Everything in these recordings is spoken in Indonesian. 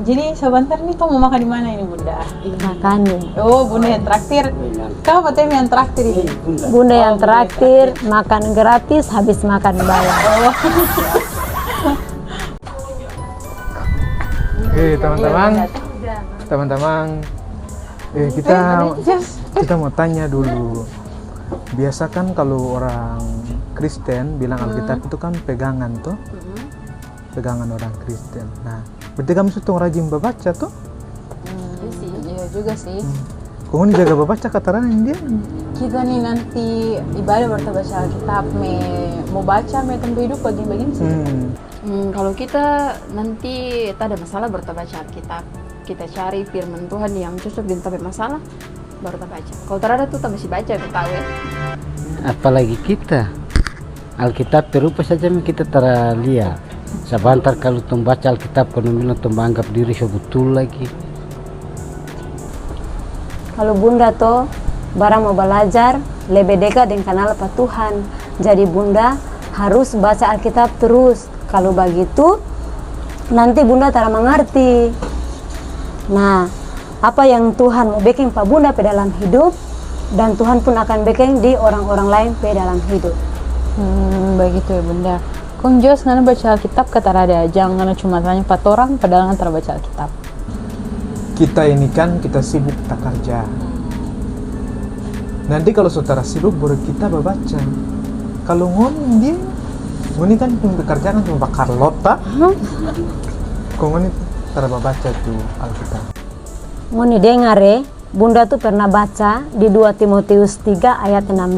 Jadi sebentar nih tuh mau makan di mana ini Bunda? Makan nih. Oh Bunda yang traktir. Kau apa yang traktir ini? Bunda yang traktir, makan gratis, habis makan bayar. Oh. Teman-teman, kita mau tanya dulu. Biasa kan kalau orang Kristen bilang Alkitab itu kan pegangan tuh, pegangan orang Kristen. Nah, berarti kamu sudah rajin membaca tuh? Iya juga sih. Kau ini jaga membaca kataran dia? Kita nih nanti ibadah baca Alkitab, mau baca, tempo hidup begini sih. Kalau kita nanti tak ada masalah baru kita baca Alkitab, kita cari firman Tuhan yang cocok dengan tapi masalah baru kita baca. Kalau terada tuh kita masih baca, kita tahu ya. Apalagi kita Alkitab terupa saja kita terlihat. Sebentar kalau tum baca Alkitab kalau bilang tum anggap diri betul lagi. Kalau Bunda tuh barang mau belajar lebih dekat dengan kenal apa Tuhan. Jadi Bunda harus baca Alkitab terus. Kalau begitu nanti Bunda tak mengerti. Nah, apa yang Tuhan mau bikin Pak Bunda pe dalam hidup, dan Tuhan pun akan bikin di orang-orang lain pe dalam hidup. Begitu ya Bunda. Kong jos ngana baca Alkitab kata ada, jangan cuma tanya 4 orang padahal nggak terbaca Alkitab. Kita ini kan kita sibuk tak kerja. Nanti kalau saudara sibuk baru kita baca. Kalau ngoni kan bekerja kan cuma bakar lota. Kok ngoni tak baca tuh Alkitab. Ngoni dengar ya, Bunda tuh pernah baca di 2 Timotius 3 ayat 16.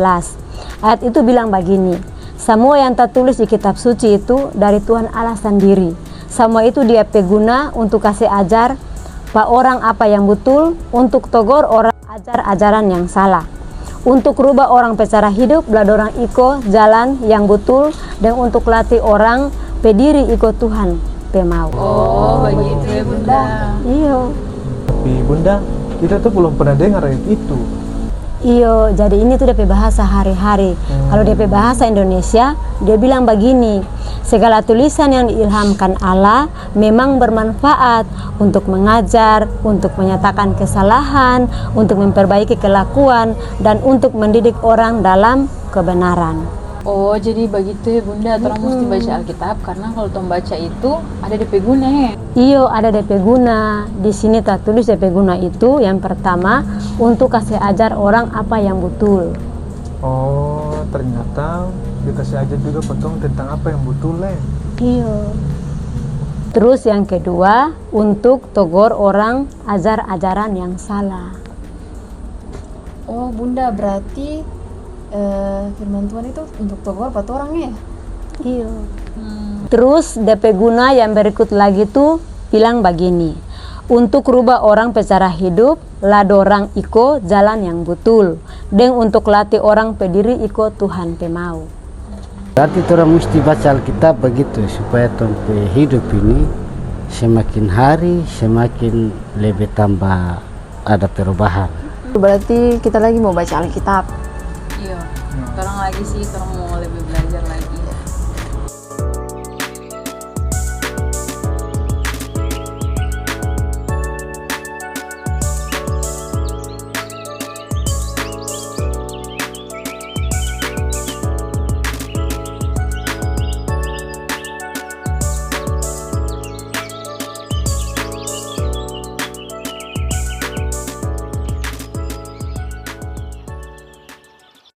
Ayat itu bilang begini, semua yang tertulis di kitab suci itu dari Tuhan Allah sendiri. Semua itu dia peguna untuk kasih ajar pak orang apa yang betul, untuk tegur orang ajar ajaran yang salah, untuk rubah orang pecara hidup, belada orang iko jalan yang betul, dan untuk latih orang pediri iko Tuhan pemau. Oh begitu ya Bunda. Iyo. Tapi Bunda, kita tuh belum pernah dengar ayat itu. Iyo, jadi ini tuh DP bahasa hari-hari. Kalau DP bahasa Indonesia, dia bilang begini, segala tulisan yang diilhamkan Allah memang bermanfaat untuk mengajar, untuk menyatakan kesalahan, untuk memperbaiki kelakuan, dan untuk mendidik orang dalam kebenaran. Oh jadi begitu ya Bunda, orang mesti baca Alkitab karena kalau tom baca itu ada DP guna ya. Iyo, ada DP guna. Di sini tertulis DP guna itu yang pertama untuk kasih ajar orang apa yang betul. Oh, ternyata dikasih ajar juga potong tentang apa yang betul ya. Iyo. Terus yang kedua untuk tegur orang ajar ajaran yang salah. Oh Bunda, berarti firman Tuhan itu untuk tegur apa orang ya? Iya. Terus DP guna yang berikut lagi tuh bilang begini, untuk rubah orang pecara hidup, lado orang iko jalan yang betul, dan untuk latih orang pediri iko Tuhan pemau. Berarti orang mesti baca Alkitab begitu supaya tompe hidup ini semakin hari semakin lebih tambah ada perubahan. Berarti kita lagi mau baca Alkitab. Iya. Orang lagi sih, orang mau lebih belajar lagi.